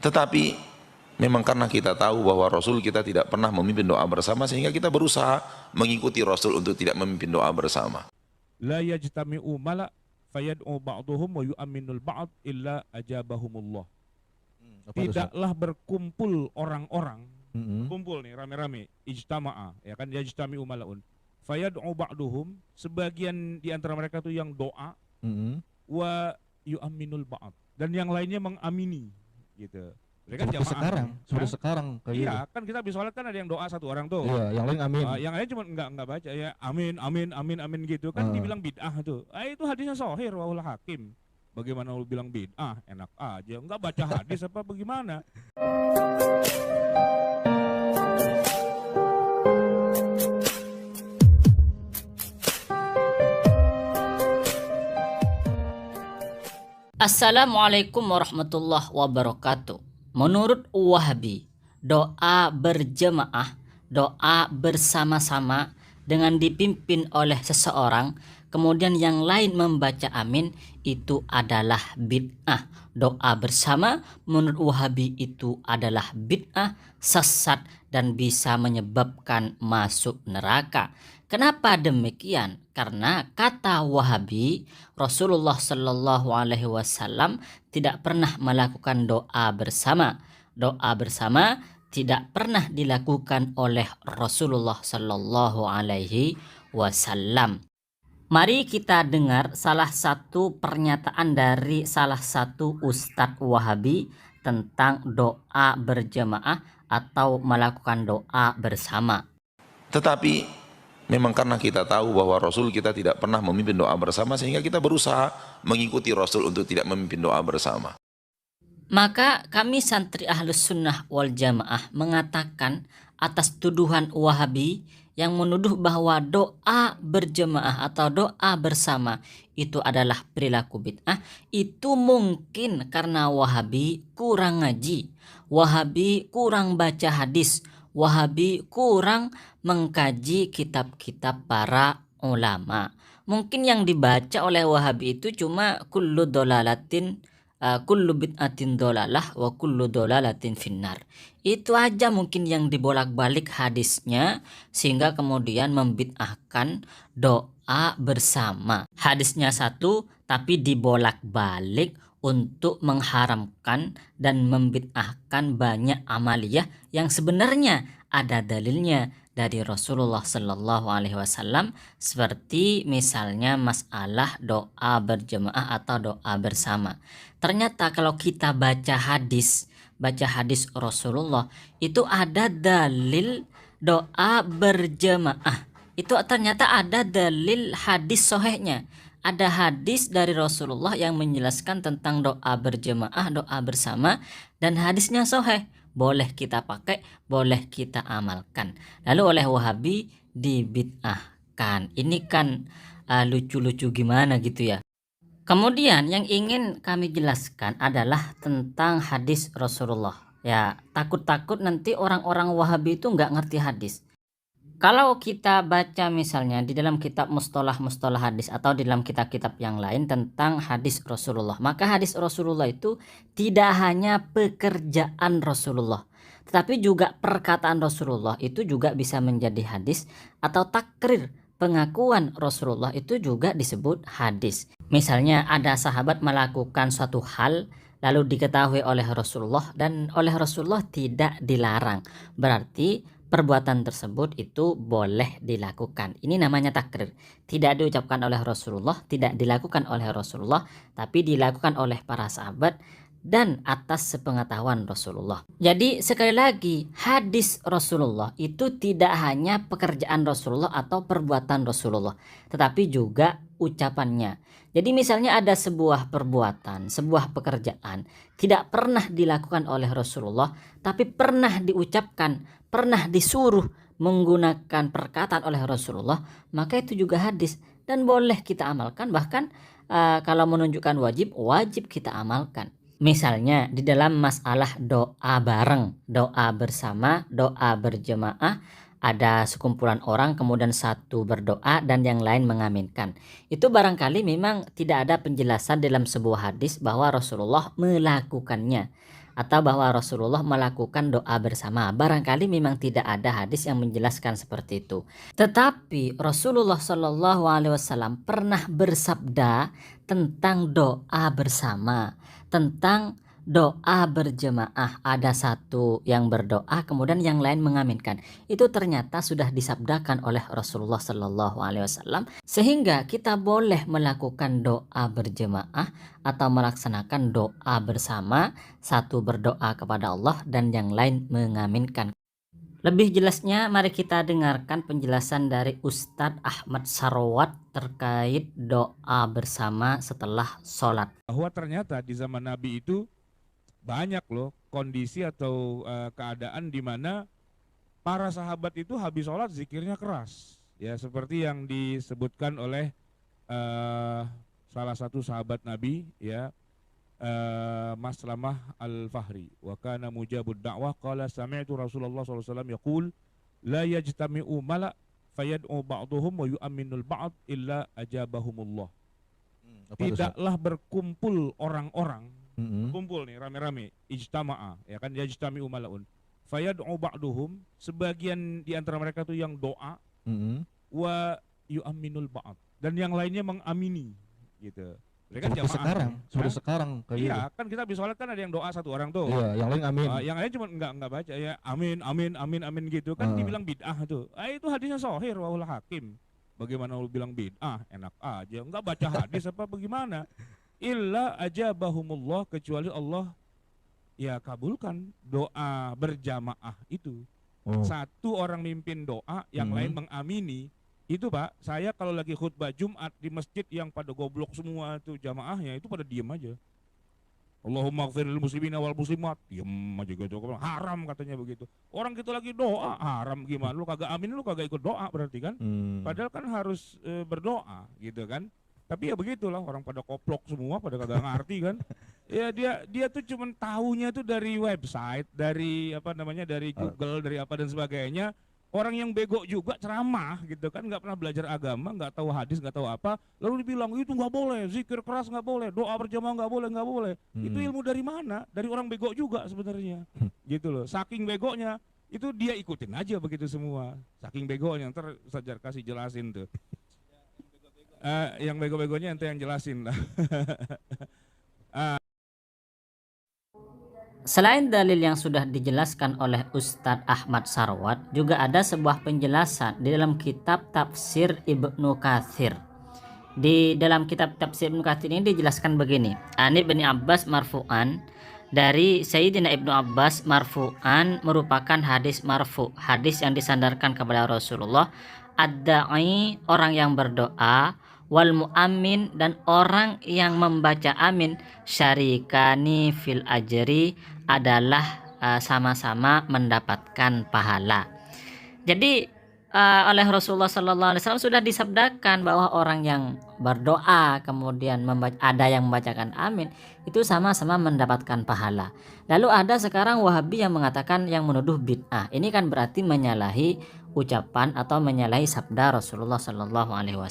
Tetapi memang karena kita tahu bahwa Rasul kita tidak pernah memimpin doa bersama, sehingga kita berusaha mengikuti Rasul untuk tidak memimpin doa bersama. La yajtami'u mala fayad'u ba'duhum wa yu'minul ba'd illa ajabahumullah. Tidaklah berkumpul orang-orang, kumpul nih rame-rame, ijtama'a, ya kan, yajtami'u malaun. Fayad'u ba'duhum, sebagian di antara mereka tuh yang doa, wa yu'minul ba'd, dan yang lainnya mengamini gitu. Mereka kan jamaah seperti sekarang kayak iya, gitu. kan kita habis sholat kan ada yang doa satu orang tuh. Iya, yang lain amin. Yang lain cuma enggak baca ya amin amin amin amin gitu kan, dibilang bid'ah tuh. Itu hadisnya sahih rawahul Hakim. Bagaimana lu bilang bid'ah? Enak aja, enggak baca hadis apa bagaimana? Assalamualaikum warahmatullahi wabarakatuh. Menurut Wahabi, doa berjemaah, doa bersama-sama dengan dipimpin oleh seseorang, kemudian yang lain membaca amin, itu adalah bid'ah. Doa bersama menurut Wahabi itu adalah bid'ah, sesat, dan bisa menyebabkan masuk neraka. Kenapa demikian? Karena kata Wahabi, Rasulullah Shallallahu Alaihi Wasallam tidak pernah melakukan doa bersama. Doa bersama tidak pernah dilakukan oleh Rasulullah Shallallahu Alaihi Wasallam. Mari kita dengar salah satu pernyataan dari salah satu Ustadz Wahabi tentang doa berjemaah atau melakukan doa bersama. Tetapi memang karena kita tahu bahwa Rasul kita tidak pernah memimpin doa bersama, sehingga kita berusaha mengikuti Rasul untuk tidak memimpin doa bersama. Maka kami santri Ahlus Sunnah wal Jamaah mengatakan atas tuduhan Wahabi yang menuduh bahwa doa berjemaah atau doa bersama itu adalah perilaku bid'ah, itu mungkin karena Wahabi kurang ngaji, Wahabi kurang baca hadis, Wahabi kurang mengkaji kitab-kitab para ulama. Mungkin yang dibaca oleh Wahabi itu cuma kullu dolalatin, kullu bid'atin dolalah wa kullu dolalatin finnar. Itu aja mungkin yang dibolak-balik hadisnya, sehingga kemudian membid'ahkan doa bersama. Hadisnya satu tapi dibolak-balik untuk mengharamkan dan membid'ahkan banyak amaliyah yang sebenarnya ada dalilnya dari Rasulullah Sallallahu Alaihi Wasallam, seperti misalnya masalah doa berjemaah atau doa bersama. Ternyata kalau kita baca hadis Rasulullah, itu ada dalil doa berjemaah. Itu ternyata ada dalil hadis sahihnya. Ada hadis dari Rasulullah yang menjelaskan tentang doa berjemaah, doa bersama, dan hadisnya sahih. Boleh kita pakai, boleh kita amalkan. Lalu oleh Wahabi dibid'ahkan. Ini kan lucu-lucu gimana gitu ya. Kemudian yang ingin kami jelaskan adalah tentang hadis Rasulullah. Ya, takut-takut nanti orang-orang Wahabi itu nggak ngerti hadis. Kalau kita baca misalnya di dalam kitab mustalah hadis atau di dalam kitab-kitab yang lain tentang hadis Rasulullah, maka hadis Rasulullah itu tidak hanya pekerjaan Rasulullah, tetapi juga perkataan Rasulullah itu juga bisa menjadi hadis, atau takrir, pengakuan Rasulullah itu juga disebut hadis. Misalnya ada sahabat melakukan suatu hal lalu diketahui oleh Rasulullah dan oleh Rasulullah tidak dilarang, berarti perbuatan tersebut itu boleh dilakukan. Ini namanya takrir. Tidak diucapkan oleh Rasulullah, tidak dilakukan oleh Rasulullah, tapi dilakukan oleh para sahabat dan atas sepengetahuan Rasulullah. Jadi sekali lagi, hadis Rasulullah itu tidak hanya pekerjaan Rasulullah atau perbuatan Rasulullah, tetapi juga ucapannya. Jadi misalnya ada sebuah perbuatan, sebuah pekerjaan tidak pernah dilakukan oleh Rasulullah, tapi pernah diucapkan, pernah disuruh menggunakan perkataan oleh Rasulullah, maka itu juga hadis dan boleh kita amalkan. Bahkan kalau menunjukkan wajib kita amalkan. Misalnya di dalam masalah doa bareng, doa bersama, doa berjemaah, ada sekumpulan orang kemudian satu berdoa dan yang lain mengaminkan. Itu barangkali memang tidak ada penjelasan dalam sebuah hadis bahwa Rasulullah melakukannya. atau bahwa Rasulullah melakukan doa bersama. Barangkali memang tidak ada hadis yang menjelaskan seperti itu. Tetapi Rasulullah Shallallahu Alaihi Wasallam pernah bersabda tentang doa bersama, tentang doa berjemaah. Ada satu yang berdoa kemudian yang lain mengaminkan. Itu ternyata sudah disabdakan oleh Rasulullah Shallallahu Alaihi Wasallam, sehingga kita boleh melakukan doa berjemaah atau melaksanakan doa bersama, satu berdoa kepada Allah dan yang lain mengaminkan. Lebih jelasnya mari kita dengarkan penjelasan dari Ustadz Ahmad Sarwat terkait doa bersama setelah sholat. Bahwa ternyata di zaman Nabi itu banyak loh kondisi atau keadaan di mana para sahabat itu habis sholat zikirnya keras, ya seperti yang disebutkan oleh salah satu sahabat Nabi, ya, Maslamah Al-Fahri. Wa kana mujabud da'wah qala sami'tu Rasulullah SAW yaqul la yajtami'u mala fayad'u ba'duhum wa yu'minul ba'd illa ajabahumullah. Tidaklah berkumpul orang-orang, kumpul nih rame-rame, ijtama'a, ya kan, yajtami'u mala'un fayad'u ba'duhum, sebagian di antara mereka tuh yang doa, wa yu'minul ba'd, dan yang lainnya mengamini, gitu. Mereka seperti sekarang, seperti sekarang kayak iya, gitu. kan kita habis sholat kan ada yang doa satu orang tuh. Iya, yang lain amin. Yang lain cuma enggak baca, ya amin amin amin amin gitu kan, dibilang bid'ah tuh. Itu hadisnya sahih rawahul Hakim. Bagaimana lu bilang bid'ah? Enak aja, enggak baca hadis apa bagaimana? Illa ajabahumullah, kecuali Allah ya kabulkan doa berjamaah itu. Satu orang mimpin doa, yang lain mengamini. Itu Pak, saya kalau lagi khutbah Jumat di masjid yang pada goblok semua tuh jamaahnya, itu pada diem aja. Allahumma gfiril muslimina wal muslimat, diem aja gitu. Haram katanya begitu. Orang kita lagi doa, haram gimana? Lu kagak amin, lu kagak ikut doa berarti kan? Padahal kan harus berdoa gitu kan. Tapi ya begitulah, orang pada koplok semua, pada kagak ngerti kan. Ya dia tuh cuman tahunya tuh dari website, dari apa namanya, dari Google, dari apa dan sebagainya. Orang yang bego juga ceramah gitu kan, nggak pernah belajar agama, nggak tahu hadis, nggak tahu apa, lalu dibilang itu nggak boleh, zikir keras nggak boleh, doa berjamaah nggak boleh, nggak boleh. Itu ilmu dari mana? Dari orang bego juga sebenarnya, gitu loh. Saking begonya, itu dia ikutin aja begitu semua. Saking begonya, ntar Sajar kasih jelasin tuh. Yang bego-begonya ente yang jelasin lah. Selain dalil yang sudah dijelaskan oleh Ustadz Ahmad Sarwat, juga ada sebuah penjelasan di dalam kitab Tafsir Ibnu Katsir. Di dalam kitab Tafsir Ibnu Katsir ini dijelaskan begini: Ani bin Abbas marfu'an, dari Sayyidina Ibnu Abbas marfu'an merupakan hadis marfu', hadis yang disandarkan kepada Rasulullah. Ad-da'i, orang yang berdoa, wal mu'ammin, dan orang yang membaca amin, syarikani fil ajri, adalah sama-sama mendapatkan pahala. Jadi oleh Rasulullah SAW sudah disabdakan bahwa orang yang berdoa kemudian ada yang membacakan amin, itu sama-sama mendapatkan pahala. Lalu ada sekarang Wahabi yang mengatakan, yang menuduh bid'ah. Ini kan berarti menyalahi ucapan atau menyalahi sabda Rasulullah SAW.